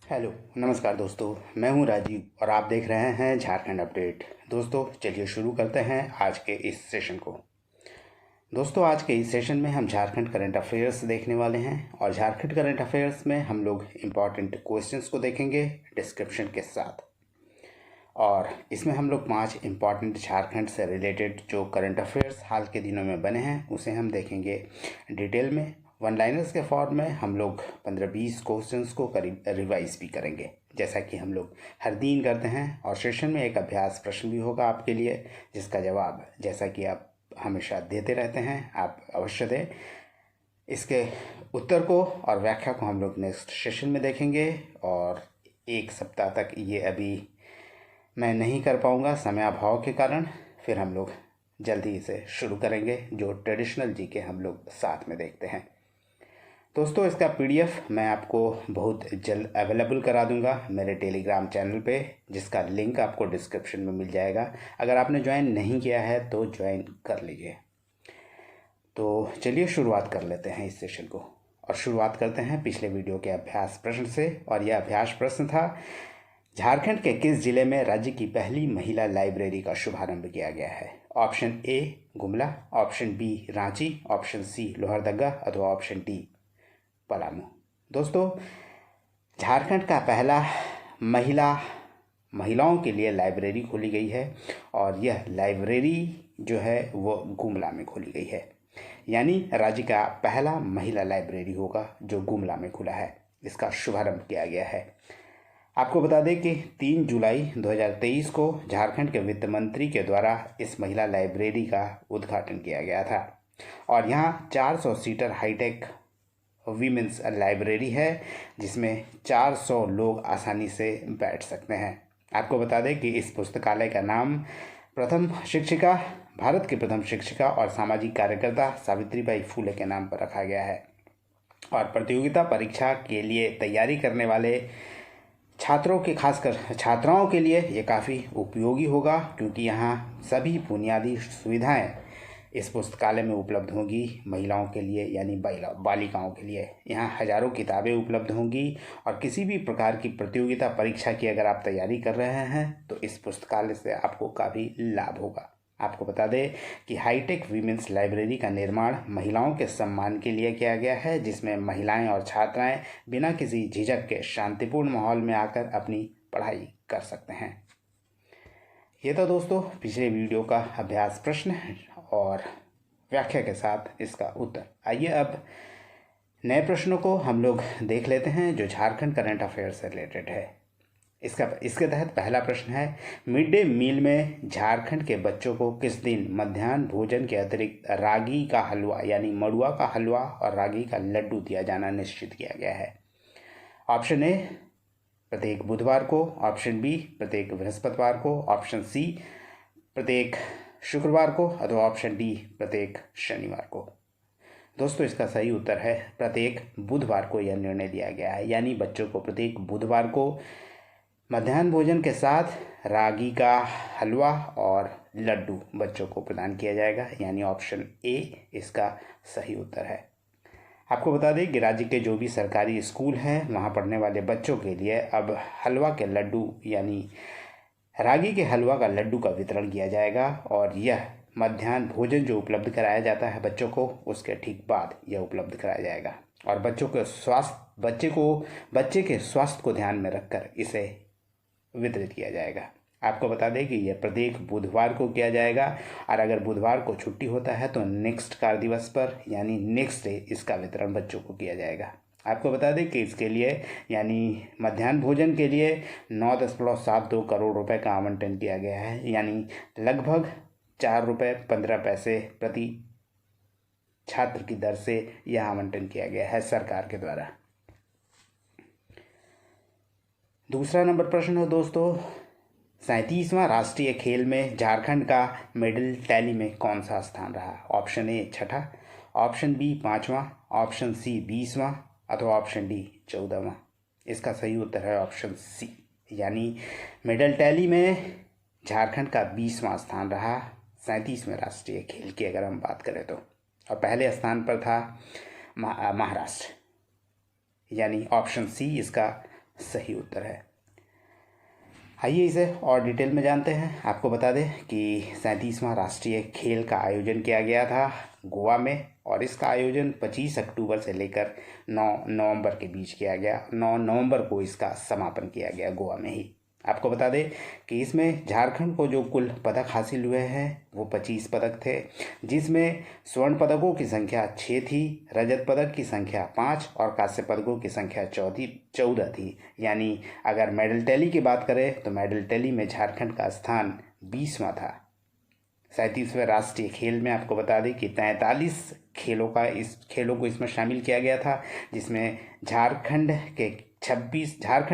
Hello नमस्कार दोस्तों, मैं हूं राजीव और आप देख रहे हैं झारखंड अपडेट। दोस्तों चलिए शुरू करते हैं आज के इस सेशन को। दोस्तों आज के इस सेशन में हम झारखंड करंट अफेयर्स देखने वाले हैं और झारखंड करंट अफेयर्स में हम लोग इम्पॉर्टेंट क्वेश्चंस को देखेंगे डिस्क्रिप्शन के साथ। और इसमें हम लोग 5 इम्पॉर्टेंट झारखंड से रिलेटेड जो करंट अफेयर्स हाल के दिनों में बने हैं उसे हम देखेंगे डिटेल में। वन लाइनर्स के फॉर्म में हम लोग 15-20 क्वेश्चंस को करीब रिवाइज भी करेंगे, जैसा कि हम लोग हर दिन करते हैं। और सेशन में एक अभ्यास प्रश्न भी होगा आपके लिए, जिसका जवाब जैसा कि आप हमेशा देते रहते हैं आप अवश्य दें। इसके उत्तर को और व्याख्या को हम लोग नेक्स्ट सेशन में देखेंगे। और एक सप्ताह तक ये अभी मैं नहीं कर पाऊँगा समय अभाव के कारण, फिर हम लोग जल्दी इसे शुरू करेंगे जो ट्रेडिशनल जीके हम लोग साथ में देखते हैं। दोस्तों इसका पीडीएफ मैं आपको बहुत जल्द अवेलेबल करा दूंगा मेरे टेलीग्राम चैनल पे, जिसका लिंक आपको डिस्क्रिप्शन में मिल जाएगा। अगर आपने ज्वाइन नहीं किया है तो ज्वाइन कर लीजिए। तो चलिए शुरुआत कर लेते हैं इस सेशन को और शुरुआत करते हैं पिछले वीडियो के अभ्यास प्रश्न से। और यह अभ्यास प्रश्न था, झारखंड के किस जिले में राज्य की पहली महिला लाइब्रेरी का शुभारंभ किया गया है? Option A Gumla, option B Ranchi, option C Lohardaga अथवा ऑप्शन डी पलामू। दोस्तों झारखंड का पहला महिलाओं के लिए लाइब्रेरी खोली गई है और यह लाइब्रेरी जो है वो गुमला में खोली गई है, यानी राज्य का पहला महिला लाइब्रेरी होगा जो गुमला में खुला है। इसका शुभारंभ किया गया है। आपको बता दें कि 3 जुलाई 2023 को झारखंड के वित्त मंत्री के द्वारा इस महिला लाइब्रेरी का उद्घाटन किया गया था। और यहाँ 400 सीटर हाईटेक वीमेंस लाइब्रेरी है, जिसमें 400 लोग आसानी से बैठ सकते हैं। आपको बता दें कि इस पुस्तकालय का नाम भारत की प्रथम शिक्षिका और सामाजिक कार्यकर्ता सावित्रीबाई फूले के नाम पर रखा गया है। और प्रतियोगिता परीक्षा के लिए तैयारी करने वाले छात्रों के, खासकर छात्राओं के लिए ये काफ़ी उपयोगी होगा, क्योंकि यहाँ सभी बुनियादी सुविधाएं इस पुस्तकालय में उपलब्ध होंगी महिलाओं के लिए, यानी बालिकाओं के लिए। यहाँ हजारों किताबें उपलब्ध होंगी और किसी भी प्रकार की प्रतियोगिता परीक्षा की अगर आप तैयारी कर रहे हैं तो इस पुस्तकालय से आपको काफ़ी लाभ होगा। आपको बता दें कि हाईटेक वीमेंस लाइब्रेरी का निर्माण महिलाओं के सम्मान के लिए किया गया है, जिसमें महिलाएं और छात्राएं बिना किसी झिझक के शांतिपूर्ण माहौल में आकर अपनी पढ़ाई कर सकते हैं। ये तो दोस्तों पिछले वीडियो का अभ्यास प्रश्न और व्याख्या के साथ इसका उत्तर। आइए अब नए प्रश्नों को हम लोग देख लेते हैं जो झारखंड करंट अफेयर से रिलेटेड है। इसके तहत पहला प्रश्न है, मिड डे मील में झारखंड के बच्चों को किस दिन मध्याह्न भोजन के अतिरिक्त रागी का हलवा यानी मड़ुआ का हलवा और रागी का लड्डू दिया जाना निश्चित किया गया है? ऑप्शन ए प्रत्येक बुधवार को, ऑप्शन बी प्रत्येक बृहस्पतिवार को, ऑप्शन सी प्रत्येक शुक्रवार को अथवा ऑप्शन डी प्रत्येक शनिवार को। दोस्तों इसका सही उत्तर है प्रत्येक बुधवार को यह निर्णय लिया गया है, यानी बच्चों को प्रत्येक बुधवार को मध्याह्न भोजन के साथ रागी का हलवा और लड्डू बच्चों को प्रदान किया जाएगा, यानी ऑप्शन ए इसका सही उत्तर है। आपको बता दें कि राज्य के जो भी सरकारी स्कूल हैं वहाँ पढ़ने वाले बच्चों के लिए अब हलवा के लड्डू यानी रागी के हलवा का लड्डू का वितरण किया जाएगा। और यह मध्याह्न भोजन जो उपलब्ध कराया जाता है बच्चों को, उसके ठीक बाद यह उपलब्ध कराया जाएगा। और बच्चे के स्वास्थ्य को ध्यान में रखकर इसे वितरित किया जाएगा। आपको बता दें कि यह प्रत्येक बुधवार को किया जाएगा और अगर बुधवार को छुट्टी होता है तो नेक्स्ट कार्य दिवस पर यानी नेक्स्ट डे इसका वितरण बच्चों को किया जाएगा। आपको बता दें कि इसके लिए यानी मध्याह्न भोजन के लिए 9.72 करोड़ रुपए का आवंटन किया गया है, यानी लगभग 4 रुपये 15 पैसे प्रति छात्र की दर से यह आवंटन किया गया है सरकार के द्वारा। दूसरा नंबर प्रश्न है दोस्तों, 37वां राष्ट्रीय खेल में झारखंड का मेडल टैली में कौन सा स्थान रहा? ऑप्शन ए 6वां, ऑप्शन बी 5वां, ऑप्शन सी 20वां अथवा ऑप्शन डी 14वां। इसका सही उत्तर है ऑप्शन सी, यानी मेडल टैली में झारखंड का 20वां स्थान रहा 37वें राष्ट्रीय खेल की अगर हम बात करें तो। और पहले स्थान पर था महाराष्ट्र, यानी ऑप्शन सी इसका सही उत्तर है। आइए इसे और डिटेल में जानते हैं। आपको बता दें कि 37वां राष्ट्रीय खेल का आयोजन किया गया था गोवा में, और इसका आयोजन 25 अक्टूबर से लेकर 9 नवंबर के बीच किया गया। 9 नवंबर को इसका समापन किया गया गोवा में ही। आपको बता दें कि इसमें झारखंड को जो कुल पदक हासिल हुए हैं वो 25 पदक थे, जिसमें स्वर्ण पदकों की संख्या 6 थी, रजत पदक की संख्या 5 और कांस्य पदकों की संख्या 14 थी। यानी अगर मेडल टैली की बात करें तो मेडल टैली में झारखंड का स्थान 20वां था। 37वें राष्ट्रीय खेल में आपको बता दें कि 43 खेलों को इसमें शामिल किया गया था, जिसमें झारखंड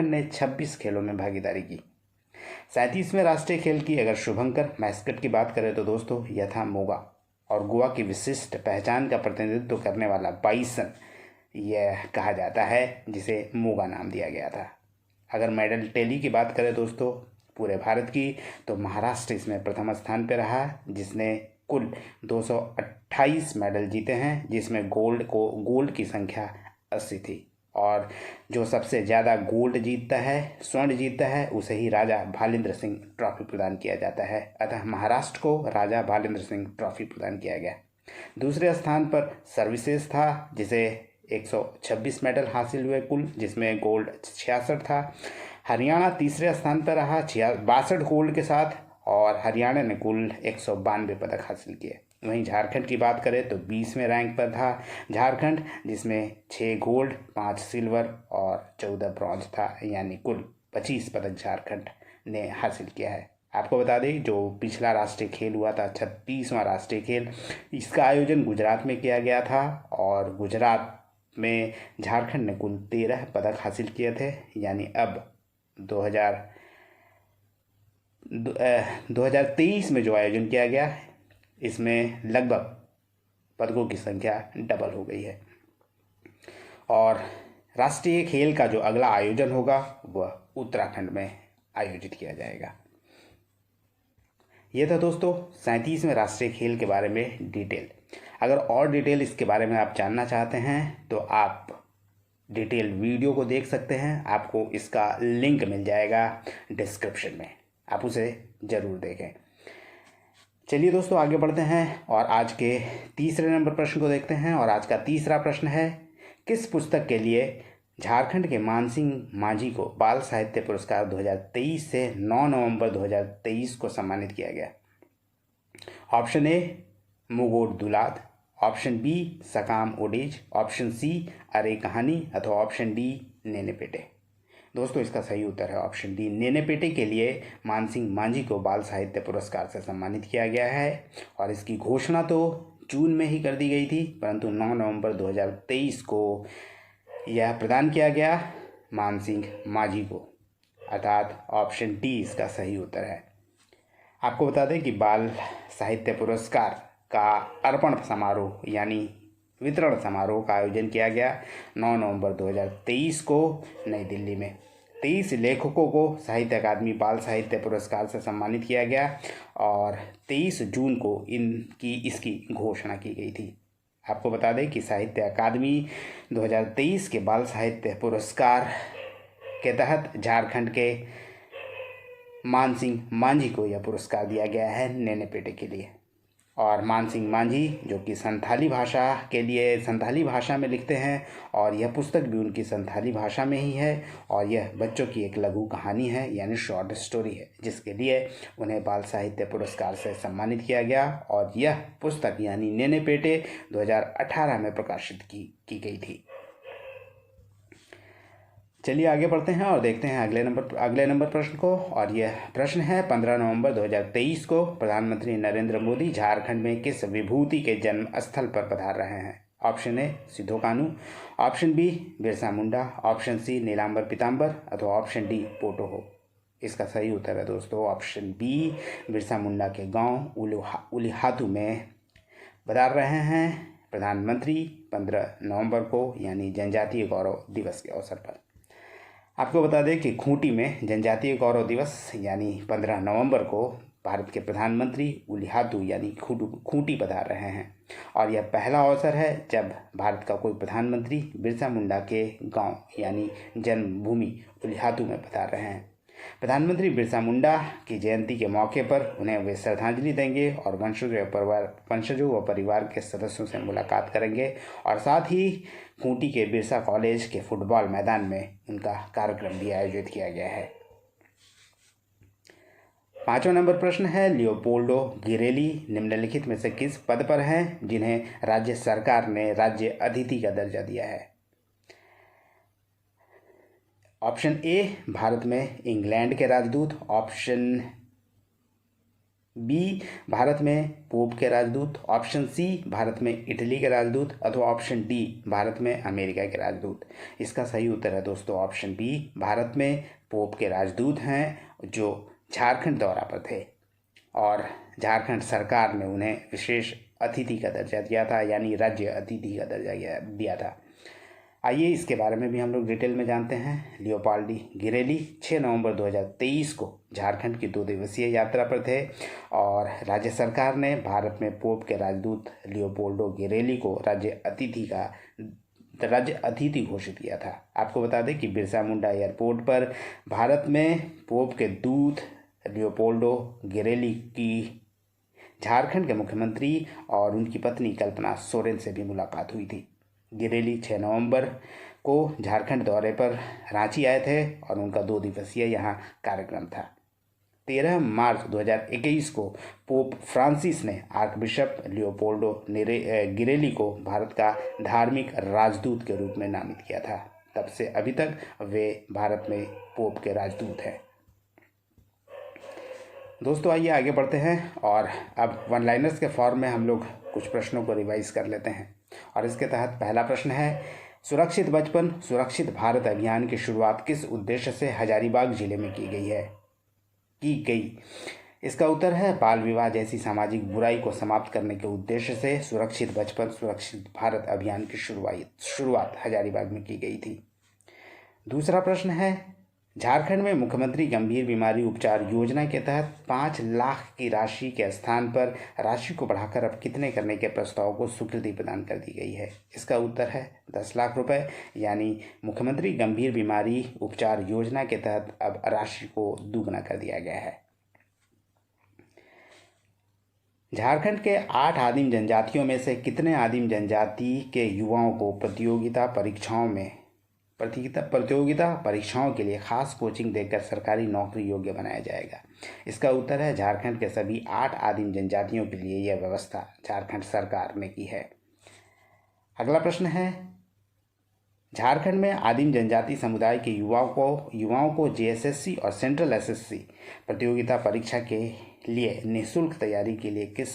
ने 26 खेलों में भागीदारी की। 37वें राष्ट्रीय खेल की अगर शुभंकर मैस्कट की बात करें तो दोस्तों यह था मोगा, और गोवा की विशिष्ट पहचान का प्रतिनिधित्व करने वाला बाइसन यह कहा जाता है, जिसे मोगा नाम दिया गया था। अगर मेडल टैली की बात करें दोस्तों पूरे भारत की, तो महाराष्ट्र इसमें प्रथम स्थान पर रहा, जिसने कुल 228 मेडल जीते हैं, जिसमें गोल्ड की संख्या 80 थी। और जो सबसे ज़्यादा गोल्ड जीतता है, स्वर्ण जीतता है, उसे ही राजा भालेंद्र सिंह ट्रॉफी प्रदान किया जाता है। अतः महाराष्ट्र को राजा भालेंद्र सिंह ट्रॉफी प्रदान किया गया। दूसरे स्थान पर सर्विसेज था, जिसे 126 मेडल हासिल हुए कुल, जिसमें गोल्ड 66 था। हरियाणा तीसरे स्थान पर रहा 62 गोल्ड के साथ, और हरियाणा ने कुल 192 पदक हासिल किए। वहीं झारखंड की बात करें तो 20वें रैंक पर था झारखंड, जिसमें 6 गोल्ड 5 सिल्वर और 14 ब्रॉन्ज था। यानी कुल 25 पदक झारखंड ने हासिल किया है। आपको बता दें जो पिछला राष्ट्रीय खेल हुआ था 36वां राष्ट्रीय खेल, इसका आयोजन गुजरात में किया गया था, और गुजरात में झारखंड ने कुल 13 पदक हासिल किए थे। यानी अब 2023 में जो आयोजन किया गया, इसमें लगभग पदकों की संख्या डबल हो गई है। और राष्ट्रीय खेल का जो अगला आयोजन होगा वह उत्तराखंड में आयोजित किया जाएगा। यह था दोस्तों 37वें राष्ट्रीय खेल के बारे में डिटेल। अगर और डिटेल इसके बारे में आप जानना चाहते हैं तो आप डिटेल वीडियो को देख सकते हैं। आपको इसका लिंक मिल जाएगा डिस्क्रिप्शन में, आप उसे ज़रूर देखें। चलिए दोस्तों आगे बढ़ते हैं और आज के तीसरे नंबर प्रश्न को देखते हैं। और आज का तीसरा प्रश्न है, किस पुस्तक के लिए झारखंड के मानसिंह मांझी को बाल साहित्य पुरस्कार 2023 से 9 नवंबर 2023 को सम्मानित किया गया? ऑप्शन ए मुगोट दुलाद, ऑप्शन बी सकाम ओडेज, ऑप्शन सी अरे कहानी, अथवा ऑप्शन डी नेनेपेटे। दोस्तों इसका सही उत्तर है ऑप्शन डी नेनेपेटे के लिए मानसिंह मांझी को बाल साहित्य पुरस्कार से सम्मानित किया गया है। और इसकी घोषणा तो जून में ही कर दी गई थी, परंतु 9 नवंबर 2023 को यह प्रदान किया गया मानसिंह मांझी को, अर्थात ऑप्शन डी इसका सही उत्तर है। आपको बता दें कि बाल साहित्य पुरस्कार का अर्पण समारोह यानी वितरण समारोह का आयोजन किया गया 9 नवंबर 2023 को नई दिल्ली में। 23 लेखकों को साहित्य अकादमी बाल साहित्य पुरस्कार से सम्मानित किया गया और 23 जून को इसकी घोषणा की गई थी। आपको बता दें कि साहित्य अकादमी 2023 के बाल साहित्य पुरस्कार के तहत झारखंड के मानसिंह मांझी को यह पुरस्कार दिया गया है नेनेपेटे के लिए। और मानसिंह मांझी जो कि संथाली भाषा में लिखते हैं, और यह पुस्तक भी उनकी संथाली भाषा में ही है, और यह बच्चों की एक लघु कहानी है यानी शॉर्ट स्टोरी है, जिसके लिए उन्हें बाल साहित्य पुरस्कार से सम्मानित किया गया। और यह पुस्तक यानी नेनेपेटे 2018 में प्रकाशित की गई थी। चलिए आगे बढ़ते हैं और देखते हैं अगले नंबर प्रश्न को। और यह प्रश्न है, 15 नवंबर 2023 को प्रधानमंत्री नरेंद्र मोदी झारखंड में किस विभूति के जन्म स्थल पर पधार रहे हैं? Option A Sidho Kanhu, option B Birsa Munda, option C Nilambar Pitambar, अथवा ऑप्शन डी पोटोहो। इसका सही उत्तर है दोस्तों ऑप्शन बी, बिरसा मुंडा के गांव उलिहातू में पधार रहे हैं प्रधानमंत्री 15 नवंबर को, यानी जनजातीय गौरव दिवस के अवसर पर। आपको बता दें कि खूंटी में जनजातीय गौरव दिवस यानी 15 नवंबर को भारत के प्रधानमंत्री उलिहातू यानी खूंटी पधार रहे हैं और यह पहला अवसर है जब भारत का कोई प्रधानमंत्री बिरसा मुंडा के गांव यानी जन्मभूमि उलिहातू में पधार रहे हैं। प्रधानमंत्री बिरसा मुंडा की जयंती के मौके पर उन्हें वे श्रद्धांजलि देंगे और वंशजों व परिवार के सदस्यों से मुलाकात करेंगे और साथ ही खूंटी के बिरसा कॉलेज के फुटबॉल मैदान में उनका कार्यक्रम भी आयोजित किया गया है। 5वां नंबर प्रश्न है, लियोपोल्डो गिरेली निम्नलिखित में से किस पद पर हैं जिन्हें राज्य सरकार ने राज्य अतिथि का दर्जा दिया है? ऑप्शन ए भारत में इंग्लैंड के राजदूत, ऑप्शन बी भारत में पोप के राजदूत, ऑप्शन सी भारत में इटली के राजदूत अथवा ऑप्शन डी भारत में अमेरिका के राजदूत। इसका सही उत्तर है दोस्तों ऑप्शन बी, भारत में पोप के राजदूत हैं जो झारखंड दौरा पर थे और झारखंड सरकार ने उन्हें विशेष अतिथि का दर्जा दिया था यानी राज्य अतिथि का दर्जा दिया था। आइए इसके बारे में भी हम लोग डिटेल में जानते हैं। लियोपाल्डी गिरेली 6 नवंबर 2023 को झारखंड की 2 दिवसीय यात्रा पर थे और राज्य सरकार ने भारत में पोप के राजदूत लियोपोल्डो गिरेली को राज्य अतिथि घोषित किया था। आपको बता दें कि बिरसा मुंडा एयरपोर्ट पर भारत में पोप के दूत लियोपोल्डो गिरेली की झारखंड के मुख्यमंत्री और उनकी पत्नी कल्पना सोरेन से भी मुलाकात हुई थी। गिरेली 6 नवंबर को झारखंड दौरे पर रांची आए थे और उनका 2 दिवसीय यहाँ कार्यक्रम था। 13 मार्च 2021 को पोप फ्रांसिस ने आर्कबिशप लियोपोल्डो गिरेली को भारत का धार्मिक राजदूत के रूप में नामित किया था। तब से अभी तक वे भारत में पोप के राजदूत हैं। दोस्तों आइए आगे बढ़ते हैं और अब वन लाइनर्स के फॉर्म में हम लोग कुछ प्रश्नों को रिवाइज कर लेते हैं और इसके तहत पहला प्रश्न है, सुरक्षित बचपन सुरक्षित भारत अभियान की शुरुआत किस उद्देश्य से हजारीबाग जिले में की गई? इसका उत्तर है बाल विवाह जैसी सामाजिक बुराई को समाप्त करने के उद्देश्य से सुरक्षित बचपन सुरक्षित भारत अभियान की शुरुआत हजारीबाग में की गई थी। दूसरा प्रश्न है, झारखंड में मुख्यमंत्री गंभीर बीमारी उपचार योजना के तहत 5 लाख की राशि के स्थान पर राशि को बढ़ाकर अब कितने करने के प्रस्ताव को स्वीकृति प्रदान कर दी गई है? इसका उत्तर है 10 लाख रुपए, यानी मुख्यमंत्री गंभीर बीमारी उपचार योजना के तहत अब राशि को दुगना कर दिया गया है। झारखंड के 8 आदिम जनजातियों में से कितने आदिम जनजाति के युवाओं को प्रतियोगिता परीक्षाओं के लिए खास कोचिंग देकर सरकारी नौकरी योग्य बनाया जाएगा? इसका उत्तर है झारखंड के सभी 8 आदिम जनजातियों के लिए यह व्यवस्था झारखंड सरकार ने की है। अगला प्रश्न है, झारखंड में आदिम जनजाति समुदाय के युवाओं को जेएसएससी और सेंट्रल एसएससी प्रतियोगिता परीक्षा के लिए निःशुल्क तैयारी के लिए किस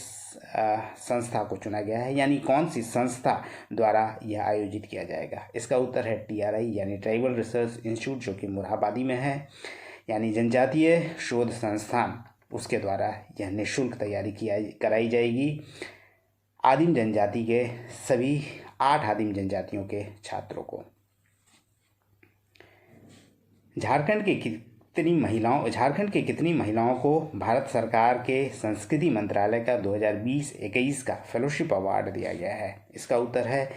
संस्था को चुना गया है, यानी कौन सी संस्था द्वारा यह आयोजित किया जाएगा? इसका उत्तर है TRI यानी ट्राइबल रिसर्च इंस्टीट्यूट, जो कि मुरहाबादी में है, यानी जनजातीय शोध संस्थान, उसके द्वारा यह निःशुल्क तैयारी कराई जाएगी आदिम जनजाति के सभी 8 आदिम जनजातियों के छात्रों को। झारखंड के कितनी महिलाओं को भारत सरकार के संस्कृति मंत्रालय का 2020-21 का फेलोशिप अवार्ड दिया गया है? इसका उत्तर है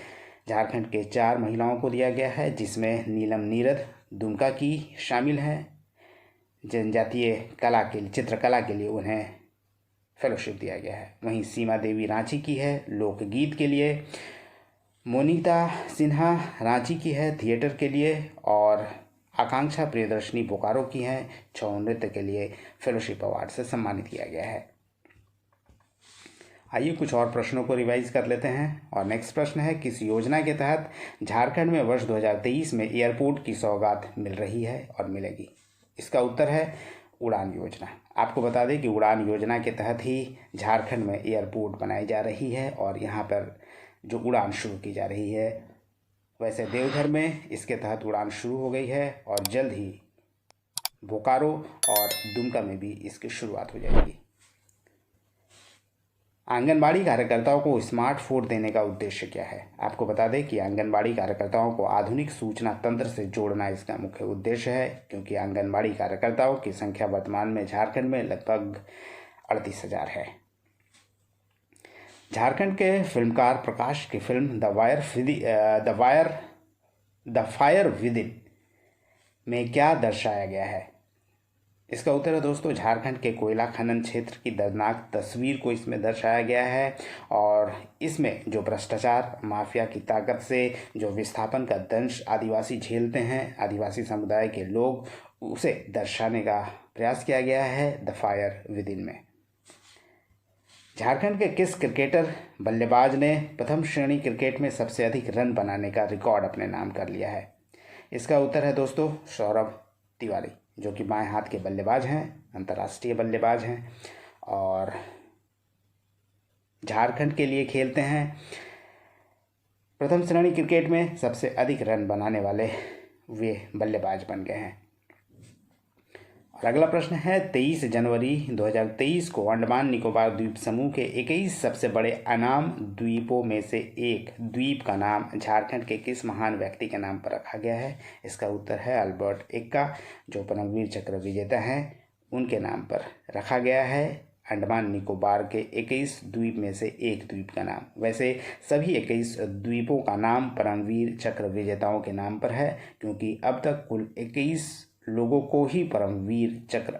झारखंड के 4 महिलाओं को दिया गया है, जिसमें नीलम नीरद दुमका की शामिल हैं। जनजातीय चित्रकला के लिए उन्हें फेलोशिप दिया गया है। वहीं सीमा देवी रांची की है लोकगीत के लिए, मोनिता सिन्हा रांची की है थिएटर के लिए और आकांक्षा प्रियदर्शनी बोकारो की हैं छऊ नृत्य के लिए फेलोशिप अवार्ड से सम्मानित किया गया है। आइए कुछ और प्रश्नों को रिवाइज कर लेते हैं और नेक्स्ट प्रश्न है, किस योजना के तहत झारखंड में वर्ष 2023 में एयरपोर्ट की सौगात मिल रही है और मिलेगी? इसका उत्तर है उड़ान योजना। आपको बता दें कि उड़ान योजना के तहत ही झारखंड में एयरपोर्ट बनाई जा रही है और यहाँ पर जो उड़ान शुरू की जा रही है, वैसे देवघर में इसके तहत उड़ान शुरू हो गई है और जल्द ही बोकारो और दुमका में भी इसकी शुरुआत हो जाएगी। आंगनबाड़ी कार्यकर्ताओं को स्मार्टफोन देने का उद्देश्य क्या है? आपको बता दें कि आंगनबाड़ी कार्यकर्ताओं को आधुनिक सूचना तंत्र से जोड़ना इसका मुख्य उद्देश्य है, क्योंकि आंगनबाड़ी कार्यकर्ताओं की संख्या वर्तमान में झारखंड में लगभग 38,000 है। झारखंड के फिल्मकार प्रकाश की फिल्म द फायर विदिन में क्या दर्शाया गया है? इसका उत्तर है दोस्तों, झारखंड के कोयला खनन क्षेत्र की दर्दनाक तस्वीर को इसमें दर्शाया गया है और इसमें जो भ्रष्टाचार, माफिया की ताकत से जो विस्थापन का दंश आदिवासी झेलते हैं, आदिवासी समुदाय के लोग, उसे दर्शाने का प्रयास किया गया है द फायर विदिन में। झारखंड के किस क्रिकेटर बल्लेबाज ने प्रथम श्रेणी क्रिकेट में सबसे अधिक रन बनाने का रिकॉर्ड अपने नाम कर लिया है? इसका उत्तर है दोस्तों, सौरभ तिवारी, जो कि बाएं हाथ के बल्लेबाज हैं, अंतर्राष्ट्रीय बल्लेबाज हैं और झारखंड के लिए खेलते हैं। प्रथम श्रेणी क्रिकेट में सबसे अधिक रन बनाने वाले वे बल्लेबाज बन गए हैं। और अगला प्रश्न है, 23 जनवरी 2023 को अंडमान निकोबार द्वीप समूह के 21 सबसे बड़े अनाम द्वीपों में से एक द्वीप का नाम झारखंड के किस महान व्यक्ति के नाम पर रखा गया है? इसका उत्तर है अल्बर्ट एक्का, जो परमवीर चक्र विजेता हैं, उनके नाम पर रखा गया है अंडमान निकोबार के 21 द्वीप में से एक द्वीप का नाम। वैसे सभी 21 द्वीपों का नाम परमवीर चक्र विजेताओं के नाम पर है, क्योंकि अब तक कुल 21 लोगों को ही परमवीर चक्र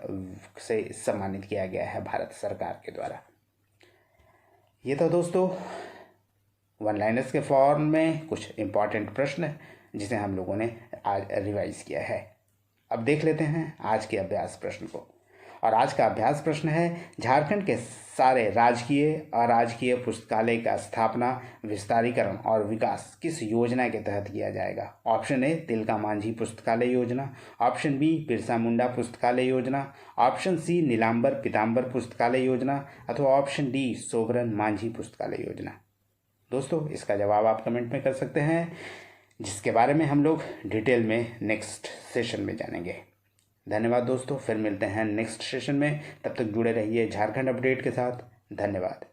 से सम्मानित किया गया है भारत सरकार के द्वारा। ये तो दोस्तों वन लाइनर्स के फॉर्म में कुछ इम्पॉर्टेंट प्रश्न जिसे हम लोगों ने आज रिवाइज किया है। अब देख लेते हैं आज के अभ्यास प्रश्न को। और आज का अभ्यास प्रश्न है, झारखंड के सारे राजकीय अराजकीय पुस्तकालय का स्थापना, विस्तारीकरण और विकास किस योजना के तहत किया जाएगा? ऑप्शन ए तिलका मांझी पुस्तकालय योजना, ऑप्शन बी बिरसा मुंडा पुस्तकालय योजना, ऑप्शन सी नीलांबर पीताम्बर पुस्तकालय योजना अथवा ऑप्शन डी सोबरन मांझी पुस्तकालय योजना। दोस्तों इसका जवाब आप कमेंट में कर सकते हैं, जिसके बारे में हम लोग डिटेल में नेक्स्ट सेशन में जानेंगे। धन्यवाद दोस्तों, फिर मिलते हैं नेक्स्ट सेशन में। तब तक जुड़े रहिए झारखंड अपडेट के साथ। धन्यवाद।